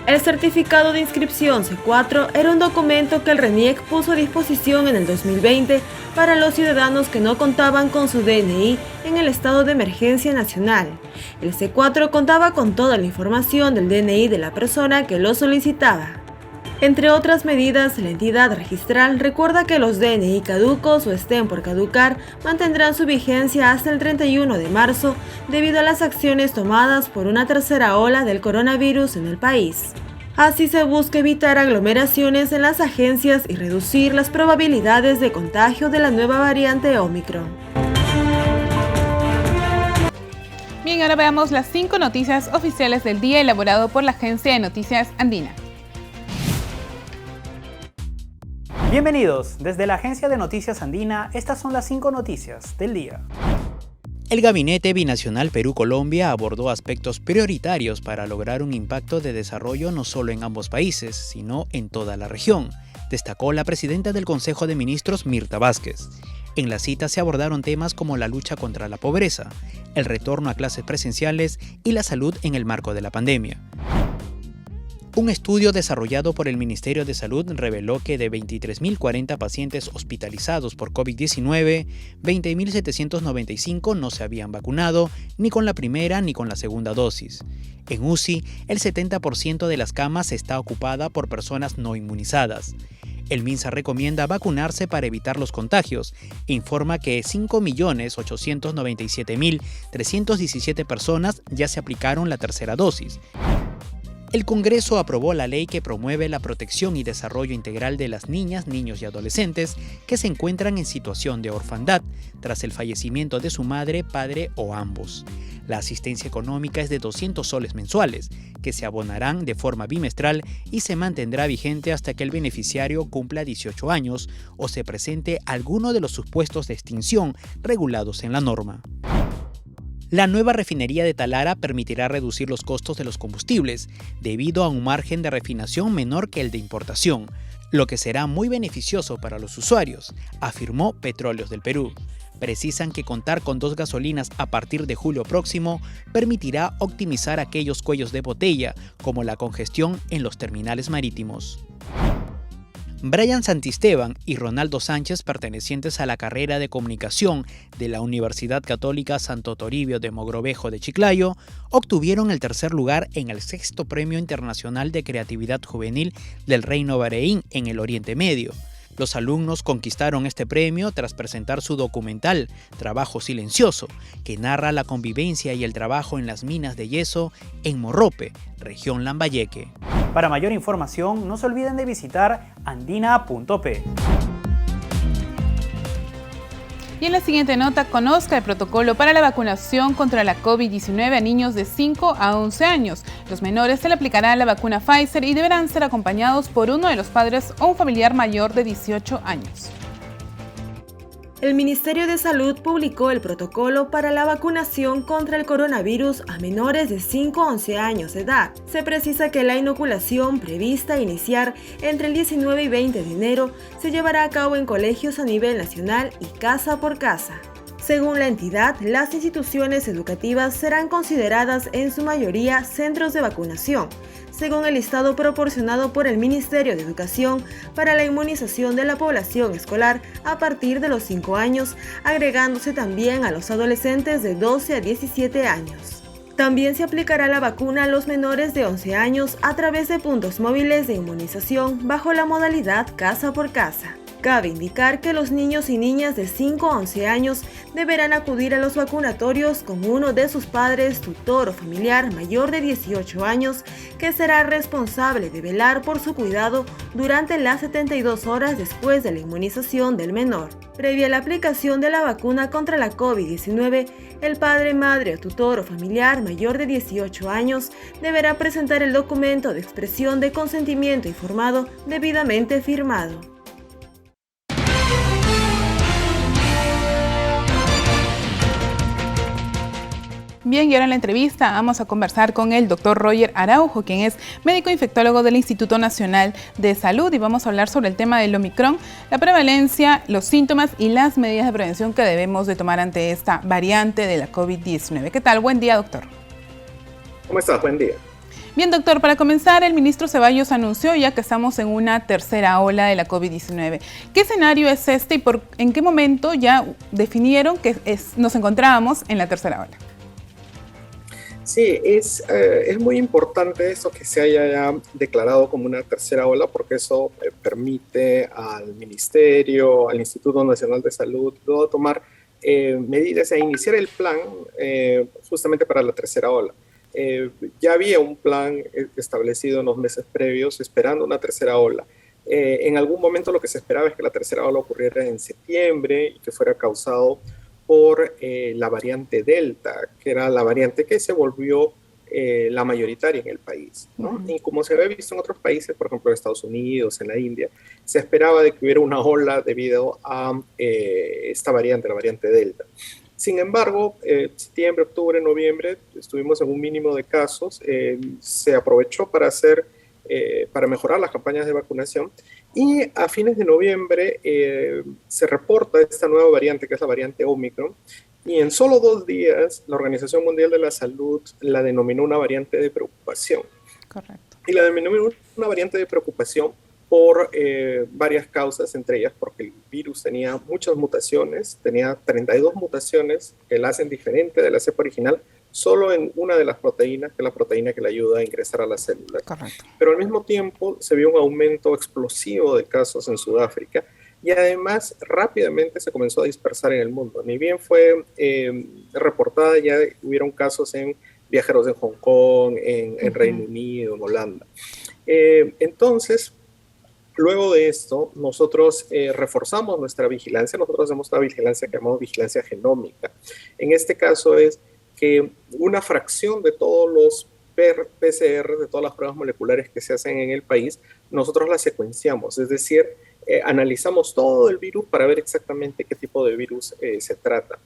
El certificado de inscripción C4 era un documento que el RENIEC puso a disposición en el 2020 para los ciudadanos que no contaban con su DNI en el estado de emergencia nacional. El C4 contaba con toda la información del DNI de la persona que lo solicitaba. Entre otras medidas, la entidad registral recuerda que los DNI caducos o estén por caducar mantendrán su vigencia hasta el 31 de marzo debido a las acciones tomadas por una tercera ola del coronavirus en el país. Así se busca evitar aglomeraciones en las agencias y reducir las probabilidades de contagio de la nueva variante Omicron. Bien, ahora veamos las 5 noticias oficiales del día elaborado por la Agencia de Noticias Andina. Bienvenidos, desde la Agencia de Noticias Andina, estas son las 5 noticias del día. El Gabinete Binacional Perú-Colombia abordó aspectos prioritarios para lograr un impacto de desarrollo no solo en ambos países, sino en toda la región, destacó la presidenta del Consejo de Ministros, Mirta Vázquez. En la cita se abordaron temas como la lucha contra la pobreza, el retorno a clases presenciales y la salud en el marco de la pandemia. Un estudio desarrollado por el Ministerio de Salud reveló que de 23.040 pacientes hospitalizados por COVID-19, 20.795 no se habían vacunado ni con la primera ni con la segunda dosis. En UCI, el 70% de las camas está ocupada por personas no inmunizadas. El MINSA recomienda vacunarse para evitar los contagios e informa que 5.897.317 personas ya se aplicaron la tercera dosis. El Congreso aprobó la ley que promueve la protección y desarrollo integral de las niñas, niños y adolescentes que se encuentran en situación de orfandad tras el fallecimiento de su madre, padre o ambos. La asistencia económica es de 200 soles mensuales, que se abonarán de forma bimestral y se mantendrá vigente hasta que el beneficiario cumpla 18 años o se presente alguno de los supuestos de extinción regulados en la norma. La nueva refinería de Talara permitirá reducir los costos de los combustibles, debido a un margen de refinación menor que el de importación, lo que será muy beneficioso para los usuarios, afirmó Petróleos del Perú. Precisan que contar con 2 gasolinas a partir de julio próximo permitirá optimizar aquellos cuellos de botella, como la congestión en los terminales marítimos. Brian Santisteban y Ronaldo Sánchez, pertenecientes a la carrera de comunicación de la Universidad Católica Santo Toribio de Mogrovejo de Chiclayo, obtuvieron el tercer lugar en el 6º Premio Internacional de Creatividad Juvenil del Reino Bahrein en el Oriente Medio. Los alumnos conquistaron este premio tras presentar su documental Trabajo Silencioso, que narra la convivencia y el trabajo en las minas de yeso en Morrope, región Lambayeque. Para mayor información, no se olviden de visitar andina.p. Y en la siguiente nota, conozca el protocolo para la vacunación contra la COVID-19 a niños de 5 a 11 años. Los menores se le aplicará la vacuna Pfizer y deberán ser acompañados por uno de los padres o un familiar mayor de 18 años. El Ministerio de Salud publicó el protocolo para la vacunación contra el coronavirus a menores de 5 a 11 años de edad. Se precisa que la inoculación prevista iniciar entre el 19 y 20 de enero se llevará a cabo en colegios a nivel nacional y casa por casa. Según la entidad, las instituciones educativas serán consideradas en su mayoría centros de vacunación, según el listado proporcionado por el Ministerio de Educación para la inmunización de la población escolar a partir de los 5 años, agregándose también a los adolescentes de 12 a 17 años. También se aplicará la vacuna a los menores de 11 años a través de puntos móviles de inmunización bajo la modalidad casa por casa. Cabe indicar que los niños y niñas de 5 a 11 años deberán acudir a los vacunatorios con uno de sus padres, tutor o familiar mayor de 18 años, que será responsable de velar por su cuidado durante las 72 horas después de la inmunización del menor. Previa a la aplicación de la vacuna contra la COVID-19, el padre, madre o tutor o familiar mayor de 18 años deberá presentar el documento de expresión de consentimiento informado debidamente firmado. Bien, y ahora en la entrevista vamos a conversar con el doctor Roger Araujo, quien es médico infectólogo del Instituto Nacional de Salud, y vamos a hablar sobre el tema del Omicron, la prevalencia, los síntomas y las medidas de prevención que debemos de tomar ante esta variante de la COVID-19. ¿Qué tal? Buen día, doctor. ¿Cómo estás? Buen día. Bien, doctor, para comenzar, el ministro Ceballos anunció ya que estamos en una tercera ola de la COVID-19. ¿Qué escenario es este y en qué momento ya definieron que nos encontrábamos en la tercera ola? Sí, es muy importante esto que se haya ya declarado como una tercera ola, porque eso permite al Ministerio, al Instituto Nacional de Salud, luego tomar medidas e iniciar el plan justamente para la tercera ola. Ya había un plan establecido en los meses previos esperando una tercera ola. En algún momento lo que se esperaba es que la tercera ola ocurriera en septiembre y que fuera causado por la variante Delta, que era la variante que se volvió la mayoritaria en el país, ¿no? Y como se había visto en otros países, por ejemplo en Estados Unidos, en la India, se esperaba de que hubiera una ola debido a esta variante, la variante Delta. Sin embargo, septiembre, octubre, noviembre, estuvimos en un mínimo de casos, se aprovechó para mejorar las campañas de vacunación, y a fines de noviembre se reporta esta nueva variante, que es la variante Omicron, y en solo 2 días la Organización Mundial de la Salud la denominó una variante de preocupación. Correcto. Y la denominó una variante de preocupación por varias causas, entre ellas porque el virus tenía muchas mutaciones, tenía 32 mutaciones que la hacen diferente de la cepa original, solo en una de las proteínas, que es la proteína que le ayuda a ingresar a las células. Correcto. Pero al mismo tiempo se vio un aumento explosivo de casos en Sudáfrica, y además rápidamente se comenzó a dispersar en el mundo. Ni bien fue reportada, ya hubieron casos en viajeros en Hong Kong, en Reino Unido, en Holanda. Entonces, luego de esto, nosotros reforzamos nuestra vigilancia. Nosotros hacemos una vigilancia que llamamos vigilancia genómica. En este caso es que una fracción de todos los PCR, de todas las pruebas moleculares que se hacen en el país, nosotros las secuenciamos, es decir, analizamos todo el virus para ver exactamente qué tipo de virus se trata.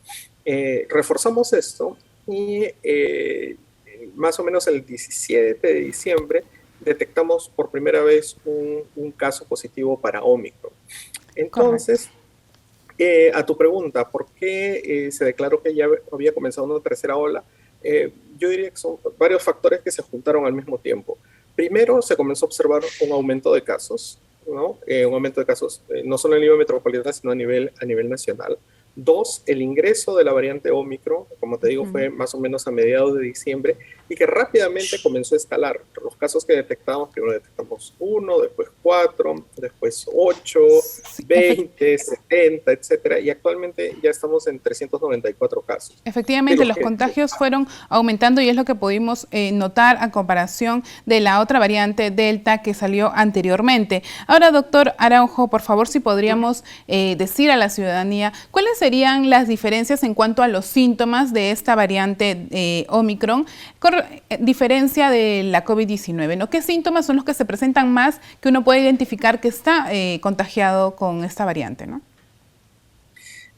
Reforzamos esto y más o menos el 17 de diciembre detectamos por primera vez un caso positivo para Omicron. Entonces, a tu pregunta, ¿por qué se declaró que ya había comenzado una tercera ola? Yo diría que son varios factores que se juntaron al mismo tiempo. Primero, se comenzó a observar un aumento de casos, ¿no? Un aumento de casos no solo a nivel metropolitano, sino a nivel nacional. 2, el ingreso de la variante Omicron, como te digo, fue más o menos a mediados de diciembre, y que rápidamente comenzó a escalar. Los casos que detectamos, primero detectamos 1, después 4, después 8, 20, 70, etcétera, y actualmente ya estamos en 394 casos. Efectivamente, los contagios fueron aumentando, y es lo que pudimos notar a comparación de la otra variante Delta que salió anteriormente. Ahora, doctor Araujo, por favor, si podríamos decir a la ciudadanía cuáles serían las diferencias en cuanto a los síntomas de esta variante Omicron, con diferencia de la COVID-19, ¿no? ¿Qué síntomas son los que se presentan más, que uno puede identificar que está contagiado con esta variante, ¿no?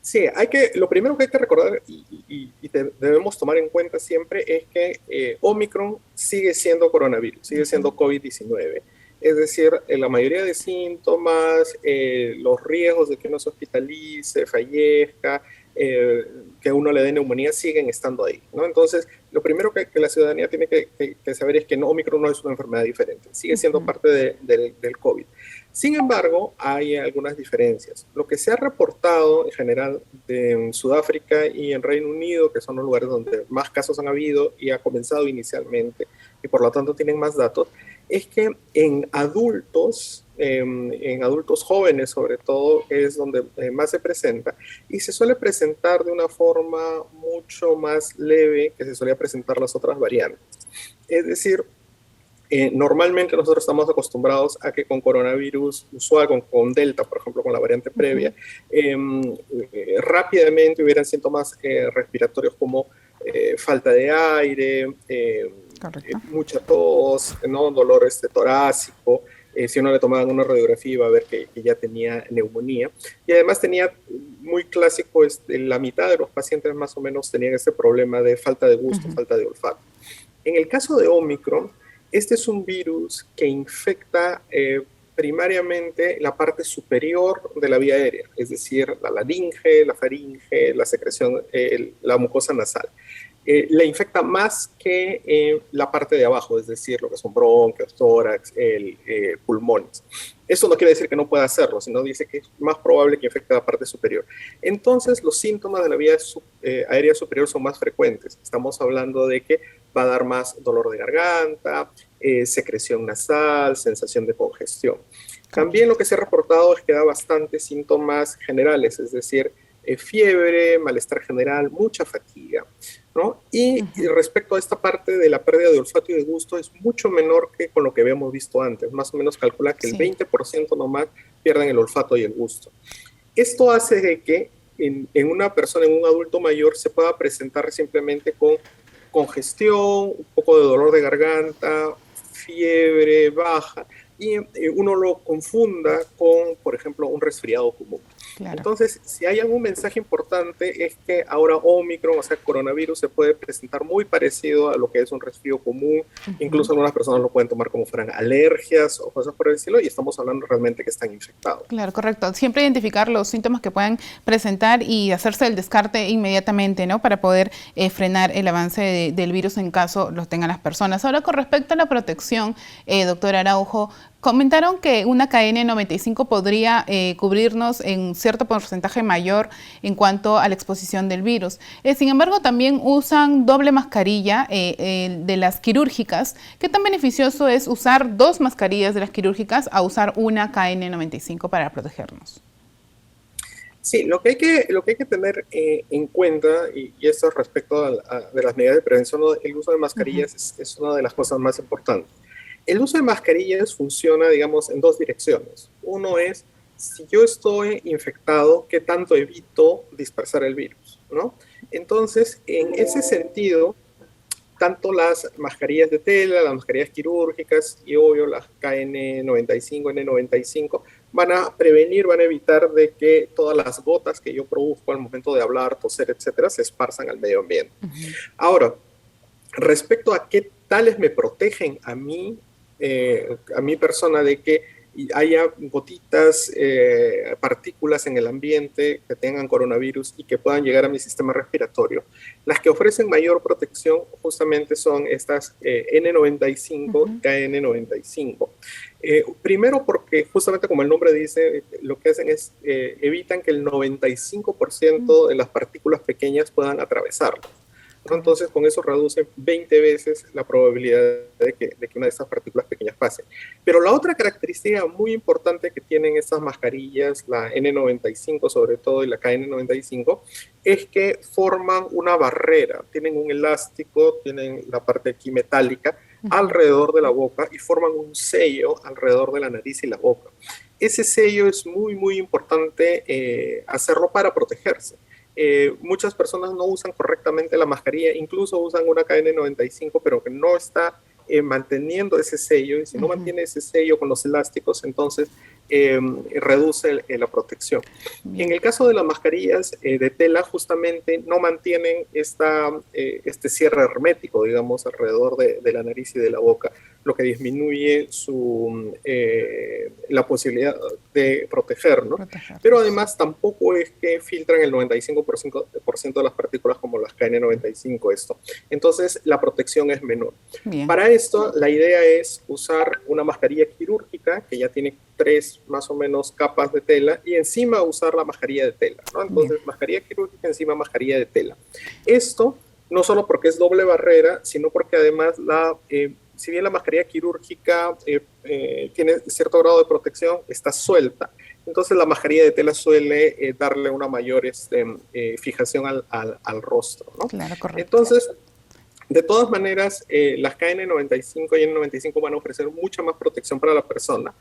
Sí, lo primero que hay que recordar y debemos tomar en cuenta siempre es que Omicron sigue siendo coronavirus, sigue siendo COVID-19. Es decir, la mayoría de síntomas, los riesgos de que uno se hospitalice, fallezca, que uno le dé neumonía, siguen estando ahí, ¿no? Entonces, lo primero que la ciudadanía tiene que saber es que Omicron no es una enfermedad diferente, sigue siendo parte del COVID. Sin embargo, hay algunas diferencias. Lo que se ha reportado en general en Sudáfrica y en Reino Unido, que son los lugares donde más casos han habido y ha comenzado inicialmente, y por lo tanto tienen más datos, es que en adultos jóvenes sobre todo, es donde más se presenta, y se suele presentar de una forma mucho más leve que se solía presentar las otras variantes. Es decir, normalmente nosotros estamos acostumbrados a que con coronavirus usual, con Delta, por ejemplo, con la variante previa, rápidamente hubieran síntomas respiratorios como falta de aire, mucha tos, ¿no? Dolor torácico. Si uno le tomaban una radiografía iba a ver que ya tenía neumonía, y además tenía muy clásico, la mitad de los pacientes más o menos tenían este problema de falta de gusto, falta de olfato. En el caso de Omicron, este es un virus que infecta primariamente la parte superior de la vía aérea, es decir, la laringe, la faringe, la secreción, la mucosa nasal. La infecta más que la parte de abajo, es decir, lo que son bronquios, tórax, pulmones. Eso no quiere decir que no pueda hacerlo, sino dice que es más probable que infecte la parte superior. Entonces, los síntomas de la vía aérea superior son más frecuentes. Estamos hablando de que va a dar más dolor de garganta, secreción nasal, sensación de congestión. También lo que se ha reportado es que da bastantes síntomas generales, es decir, fiebre, malestar general, mucha fatiga, ¿no? Y respecto a esta parte de la pérdida de olfato y de gusto, es mucho menor que con lo que habíamos visto antes. Más o menos calcula que el 20% nomás pierden el olfato y el gusto. Esto hace de que en una persona, en un adulto mayor, se pueda presentar simplemente con congestión, un poco de dolor de garganta, fiebre baja, y uno lo confunda con, por ejemplo, un resfriado común. Claro. Entonces, si hay algún mensaje importante es que ahora Omicron, o sea, coronavirus, se puede presentar muy parecido a lo que es un resfrío común. Incluso algunas personas lo pueden tomar como fueran alergias o cosas por el estilo, y estamos hablando realmente que están infectados. Claro, correcto. Siempre identificar los síntomas que puedan presentar y hacerse el descarte inmediatamente, ¿no? Para poder frenar el avance del virus en caso lo tengan las personas. Ahora, con respecto a la protección, doctor Araujo, comentaron que una KN95 podría cubrirnos en cierto porcentaje mayor en cuanto a la exposición del virus. Sin embargo, también usan doble mascarilla de las quirúrgicas. ¿Qué tan beneficioso es usar 2 mascarillas de las quirúrgicas a usar una KN95 para protegernos? Sí, lo que hay que tener en cuenta, y esto respecto de las medidas de prevención, el uso de mascarillas es una de las cosas más importantes. El uso de mascarillas funciona, digamos, en 2 direcciones. Uno es, si yo estoy infectado, ¿qué tanto evito dispersar el virus, ¿no? Entonces, en ese sentido, tanto las mascarillas de tela, las mascarillas quirúrgicas y, obvio, las KN95, N95, van a prevenir, van a evitar de que todas las gotas que yo produzco al momento de hablar, toser, etcétera, se esparzan al medio ambiente. Ahora, respecto a qué tales me protegen a mi persona de que haya gotitas, partículas en el ambiente que tengan coronavirus y que puedan llegar a mi sistema respiratorio. Las que ofrecen mayor protección justamente son estas N95, KN95. Primero porque justamente como el nombre dice, lo que hacen es evitan que el 95% de las partículas pequeñas puedan atravesarlo. Entonces, con eso reduce 20 veces la probabilidad de que una de estas partículas pequeñas pase. Pero la otra característica muy importante que tienen estas mascarillas, la N95 sobre todo y la KN95, es que forman una barrera, tienen un elástico, tienen la parte aquí metálica alrededor de la boca y forman un sello alrededor de la nariz y la boca. Ese sello es muy, muy importante hacerlo para protegerse. Muchas personas no usan correctamente la mascarilla, incluso usan una KN95, pero que no está manteniendo ese sello, y si no mantiene ese sello con los elásticos, entonces reduce la protección. Y en el caso de las mascarillas de tela, justamente no mantienen este cierre hermético, digamos, alrededor de la nariz y de la boca, lo que disminuye la posibilidad de proteger, ¿no? Pero además tampoco es que filtran el 95% de las partículas como las KN95 esto. Entonces la protección es menor. Bien. Para esto la idea es usar una mascarilla quirúrgica que ya tiene 3 más o menos capas de tela y encima usar la mascarilla de tela, ¿no? Entonces mascarilla quirúrgica encima mascarilla de tela. Esto no solo porque es doble barrera, sino porque además si bien la mascarilla quirúrgica tiene cierto grado de protección, está suelta. Entonces la mascarilla de tela suele darle una mayor fijación al rostro, ¿no? Claro, correcto. Entonces, de todas maneras, las KN95 y N95 van a ofrecer mucha más protección para la persona.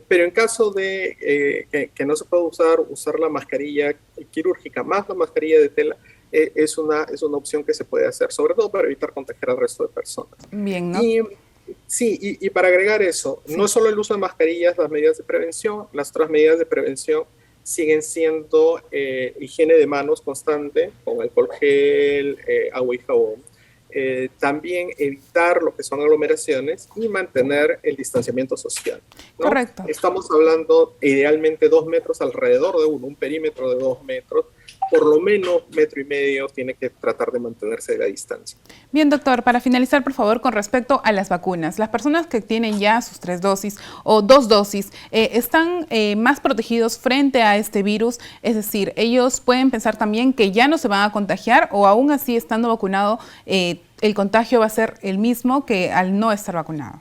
Pero en caso de que no se pueda usar la mascarilla quirúrgica más la mascarilla de tela, es una opción que se puede hacer, sobre todo para evitar contagiar al resto de personas. Bien, ¿no? Y para agregar eso, no es solo el uso de mascarillas, las medidas de prevención, las otras medidas de prevención siguen siendo higiene de manos constante, con alcohol gel, agua y jabón. También evitar lo que son aglomeraciones y mantener el distanciamiento social, ¿no? Correcto. Estamos hablando idealmente 2 metros alrededor de un perímetro de 2 metros, por lo menos 1,5 metros tiene que tratar de mantenerse de la distancia. Bien, doctor, para finalizar, por favor, con respecto a las vacunas, las personas que tienen ya sus 3 dosis o 2 dosis, ¿están más protegidos frente a este virus? Es decir, ¿ellos pueden pensar también que ya no se van a contagiar o aún así estando vacunado el contagio va a ser el mismo que al no estar vacunado.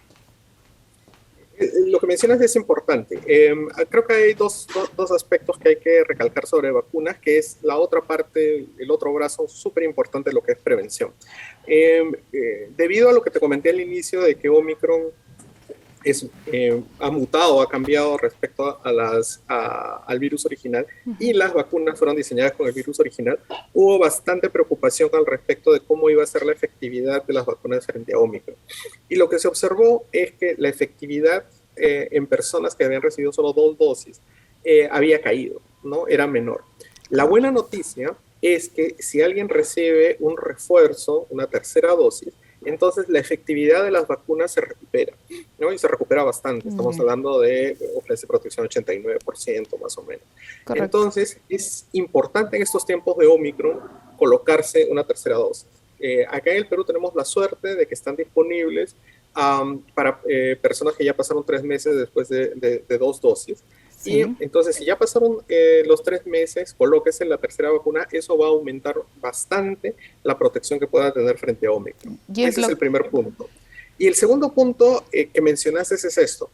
Lo que mencionas es importante. Creo que hay dos aspectos que hay que recalcar sobre vacunas, que es la otra parte, el otro brazo súper importante de lo que es prevención. Debido a lo que te comenté al inicio de que Omicron ha mutado, ha cambiado respecto al virus original, y las vacunas fueron diseñadas con el virus original, hubo bastante preocupación al respecto de cómo iba a ser la efectividad de las vacunas frente a Omicron. Y lo que se observó es que la efectividad en personas que habían recibido solo 2 dosis había caído, ¿no? Era menor. La buena noticia es que si alguien recibe un refuerzo, una tercera dosis, entonces la efectividad de las vacunas se recupera, ¿no? Y se recupera bastante. Estamos hablando de ofrece protección 89% más o menos. Correcto. Entonces es importante en estos tiempos de Omicron colocarse una tercera dosis. Acá en el Perú tenemos la suerte de que están disponibles para personas que ya pasaron 3 meses después de 2 dosis. Sí. Y entonces, si ya pasaron los 3 meses, colóquese la tercera vacuna, eso va a aumentar bastante la protección que pueda tener frente a Omicron. Ese es el primer punto. Y el segundo punto que mencionaste es esto.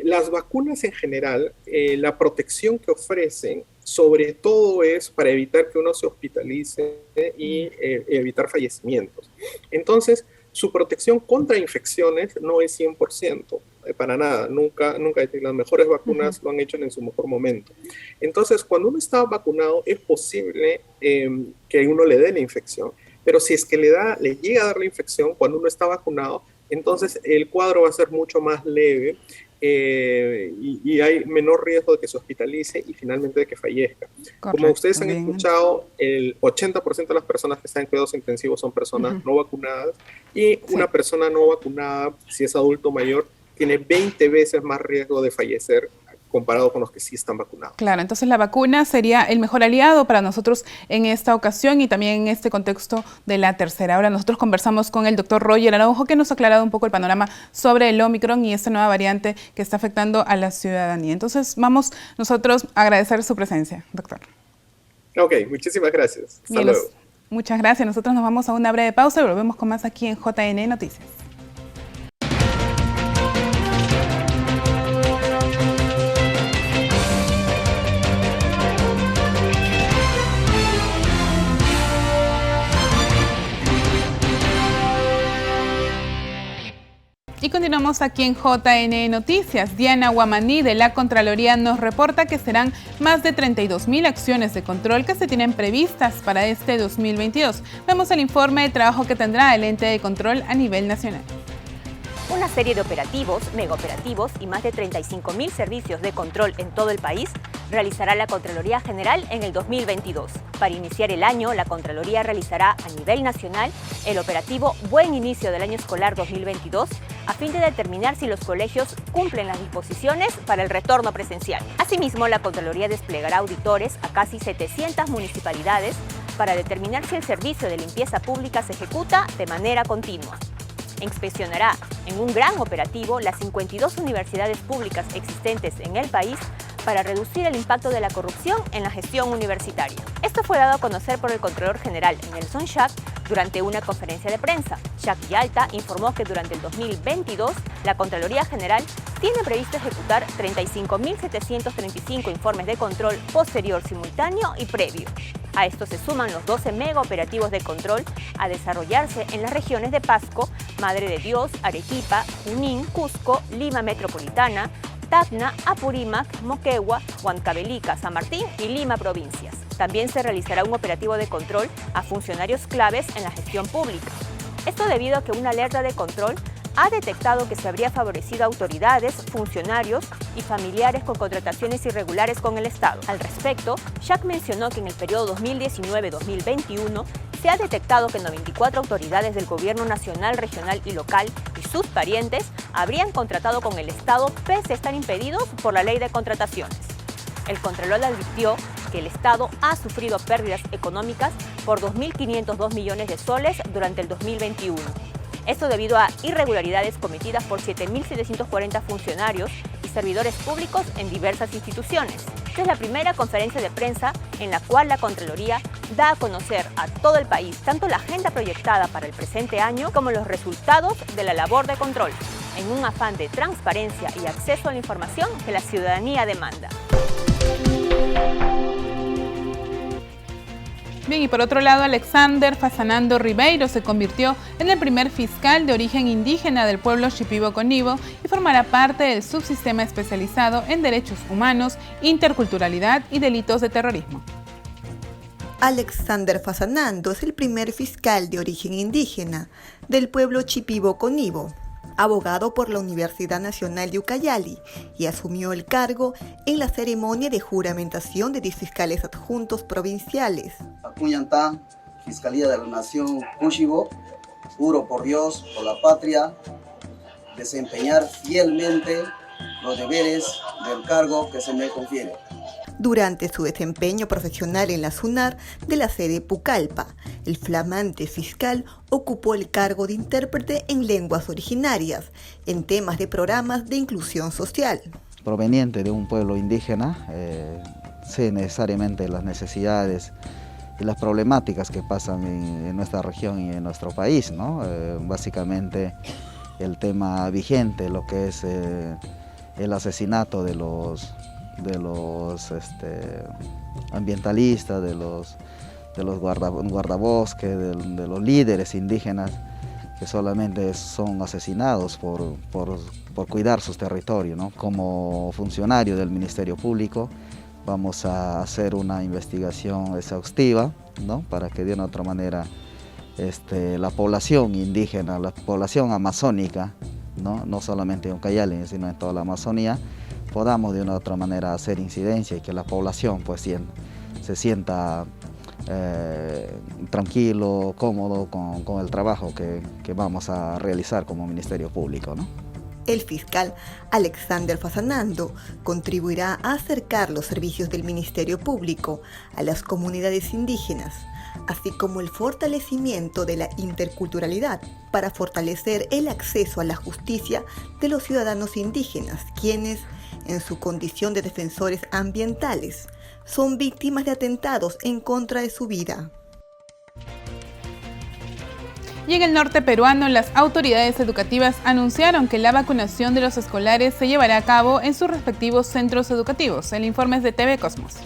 Las vacunas en general, la protección que ofrecen, sobre todo es para evitar que uno se hospitalice y evitar fallecimientos. Entonces, su protección contra infecciones no es 100%, para nada, nunca las mejores vacunas lo han hecho en su mejor momento. Entonces, cuando uno está vacunado, es posible que uno le dé la infección, pero si es que le llega a dar la infección cuando uno está vacunado, entonces el cuadro va a ser mucho más leve y hay menor riesgo de que se hospitalice y finalmente de que fallezca. Correcto. Como ustedes han escuchado, el 80% de las personas que están en cuidados intensivos son personas no vacunadas, y una persona no vacunada, si es adulto mayor, tiene 20 veces más riesgo de fallecer comparado con los que sí están vacunados. Claro, entonces la vacuna sería el mejor aliado para nosotros en esta ocasión y también en este contexto de la tercera ola. Nosotros conversamos con el doctor Roger Araujo, que nos ha aclarado un poco el panorama sobre el Omicron y esta nueva variante que está afectando a la ciudadanía. Entonces vamos nosotros a agradecer su presencia, doctor. Ok, muchísimas gracias. Hasta luego. Muchas gracias. Nosotros nos vamos a una breve pausa y volvemos con más aquí en JN Noticias. Y continuamos aquí en JN Noticias. Diana Guamaní de la Contraloría nos reporta que serán más de 32.000 acciones de control que se tienen previstas para este 2022. Vemos el informe de trabajo que tendrá el ente de control a nivel nacional. Una serie de operativos, megaoperativos y más de 35.000 servicios de control en todo el país realizará la Contraloría General en el 2022. Para iniciar el año, la Contraloría realizará a nivel nacional el operativo Buen Inicio del Año Escolar 2022 a fin de determinar si los colegios cumplen las disposiciones para el retorno presencial. Asimismo, la Contraloría desplegará auditores a casi 700 municipalidades para determinar si el servicio de limpieza pública se ejecuta de manera continua. Inspeccionará en un gran operativo las 52 universidades públicas existentes en el país para reducir el impacto de la corrupción en la gestión universitaria. Esto fue dado a conocer por el Contralor General Nelson Schack durante una conferencia de prensa. Schack Yalta informó que durante el 2022 la Contraloría General tiene previsto ejecutar 35.735 informes de control posterior, simultáneo y previo. A esto se suman los 12 megaoperativos de control a desarrollarse en las regiones de Pasco, Madre de Dios, Arequipa, Junín, Cusco, Lima Metropolitana, Tacna, Apurímac, Moquegua, Huancavelica, San Martín y Lima provincias. También se realizará un operativo de control a funcionarios claves en la gestión pública. Esto debido a que una alerta de control ha detectado que se habría favorecido a autoridades, funcionarios y familiares con contrataciones irregulares con el Estado. Al respecto, Schack mencionó que en el periodo 2019-2021 se ha detectado que 94 autoridades del Gobierno nacional, regional y local y sus parientes habrían contratado con el Estado pese a estar impedidos por la Ley de Contrataciones. El Contralor advirtió que el Estado ha sufrido pérdidas económicas por 2.502 millones de soles durante el 2021. Esto debido a irregularidades cometidas por 7.740 funcionarios y servidores públicos en diversas instituciones. Esta es la primera conferencia de prensa en la cual la Contraloría da a conocer a todo el país tanto la agenda proyectada para el presente año como los resultados de la labor de control, en un afán de transparencia y acceso a la información que la ciudadanía demanda. Bien, y por otro lado, Alexander Fasanando Ribeiro se convirtió en el primer fiscal de origen indígena del pueblo Shipibo-Conibo y formará parte del subsistema especializado en derechos humanos, interculturalidad y delitos de terrorismo. Alexander Fasanando es el primer fiscal de origen indígena del pueblo Shipibo-Conibo, abogado por la Universidad Nacional de Ucayali, y asumió el cargo en la ceremonia de juramentación de 10 fiscales adjuntos provinciales. Acuñantá, Fiscalía de la Nación Cushibo, juro por Dios, por la patria, desempeñar fielmente los deberes del cargo que se me confiere. Durante su desempeño profesional en la SUNAR de la sede Pucallpa, el flamante fiscal ocupó el cargo de intérprete en lenguas originarias en temas de programas de inclusión social. Proveniente de un pueblo indígena, sé necesariamente las necesidades y las problemáticas que pasan en nuestra región y en nuestro país, ¿no? Básicamente el tema vigente, lo que es el asesinato de los ambientalistas, de los guardabosques, de los líderes indígenas que solamente son asesinados por cuidar sus territorios, ¿no? Como funcionario del Ministerio Público vamos a hacer una investigación exhaustiva, ¿no? Para que de una u otra manera la población indígena, la población amazónica, no solamente en Ucayali, sino en toda la Amazonía, podamos de una u otra manera hacer incidencia y que la población pues se sienta tranquilo, cómodo con el trabajo que vamos a realizar como Ministerio Público, ¿no? El fiscal Alexander Fasanando contribuirá a acercar los servicios del Ministerio Público a las comunidades indígenas, así como el fortalecimiento de la interculturalidad para fortalecer el acceso a la justicia de los ciudadanos indígenas, quienes, en su condición de defensores ambientales, son víctimas de atentados en contra de su vida. Y en el norte peruano, las autoridades educativas anunciaron que la vacunación de los escolares se llevará a cabo en sus respectivos centros educativos. El informe es de TV Cosmos.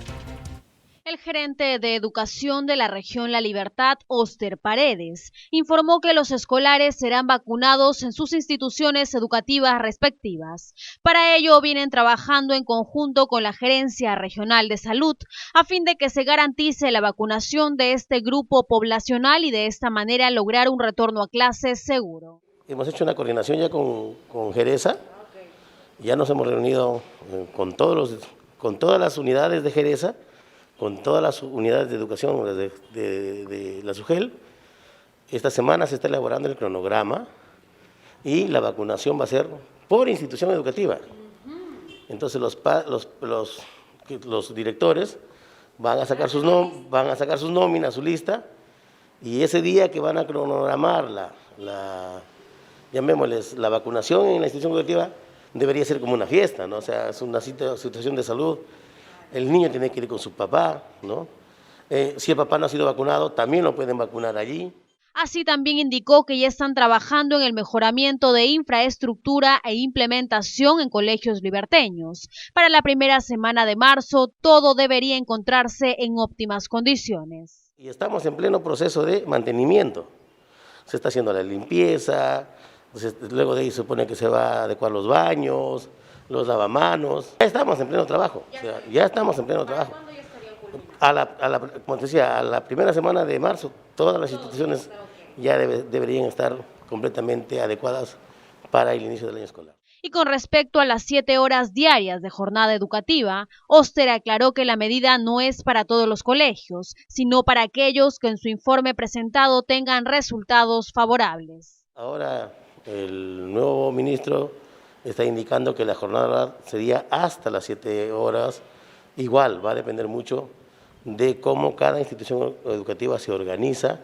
El gerente de educación de la región La Libertad, Oster Paredes, informó que los escolares serán vacunados en sus instituciones educativas respectivas. Para ello vienen trabajando en conjunto con la Gerencia Regional de Salud a fin de que se garantice la vacunación de este grupo poblacional y de esta manera lograr un retorno a clases seguro. Hemos hecho una coordinación ya con Geresa, ya nos hemos reunido con todas las unidades de Geresa, con todas las unidades de educación de la SUGEL. Esta semana se está elaborando el cronograma y la vacunación va a ser por institución educativa. Entonces los directores van a sacar sus nóminas, su lista, y ese día que van a cronogramar llamémosles, la vacunación en la institución educativa, debería ser como una fiesta, ¿no? O sea, es una situación de salud. El niño tiene que ir con su papá, ¿no? Si el papá no ha sido vacunado, también lo pueden vacunar allí. Así también indicó que ya están trabajando en el mejoramiento de infraestructura e implementación en colegios liberteños. Para la primera semana de marzo, todo debería encontrarse en óptimas condiciones. Y estamos en pleno proceso de mantenimiento. Se está haciendo la limpieza, luego de ahí se supone que se va a adecuar los baños, los lavamanos. Ya estamos en pleno trabajo. Ya estamos en pleno trabajo. Como te decía, a la primera semana de marzo, todas las instituciones ya deberían estar completamente adecuadas para el inicio del año escolar. Y con respecto a las 7 horas diarias de jornada educativa, Oster aclaró que la medida no es para todos los colegios, sino para aquellos que en su informe presentado tengan resultados favorables. Ahora el nuevo ministro está indicando que la jornada sería hasta las 7 horas. Igual va a depender mucho de cómo cada institución educativa se organiza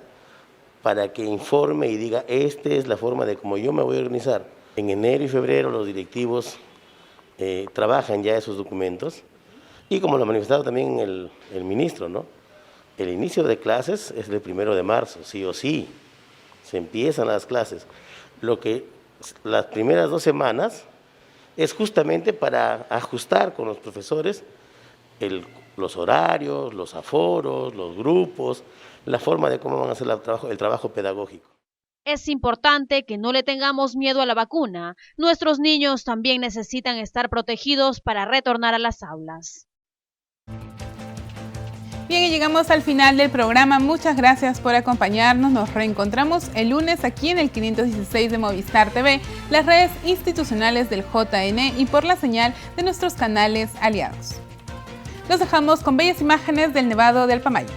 para que informe y diga, esta es la forma de cómo yo me voy a organizar. En enero y febrero los directivos trabajan ya esos documentos y como lo ha manifestado también el ministro, ¿no? El inicio de clases es el 1 de marzo, sí o sí. Se empiezan las clases. Lo que las primeras 2 semanas es justamente para ajustar con los profesores los horarios, los aforos, los grupos, la forma de cómo van a hacer el trabajo pedagógico. Es importante que no le tengamos miedo a la vacuna. Nuestros niños también necesitan estar protegidos para retornar a las aulas. Bien, y llegamos al final del programa. Muchas gracias por acompañarnos. Nos reencontramos el lunes aquí en el 516 de Movistar TV, las redes institucionales del JN y por la señal de nuestros canales aliados. Los dejamos con bellas imágenes del Nevado del Pamayo.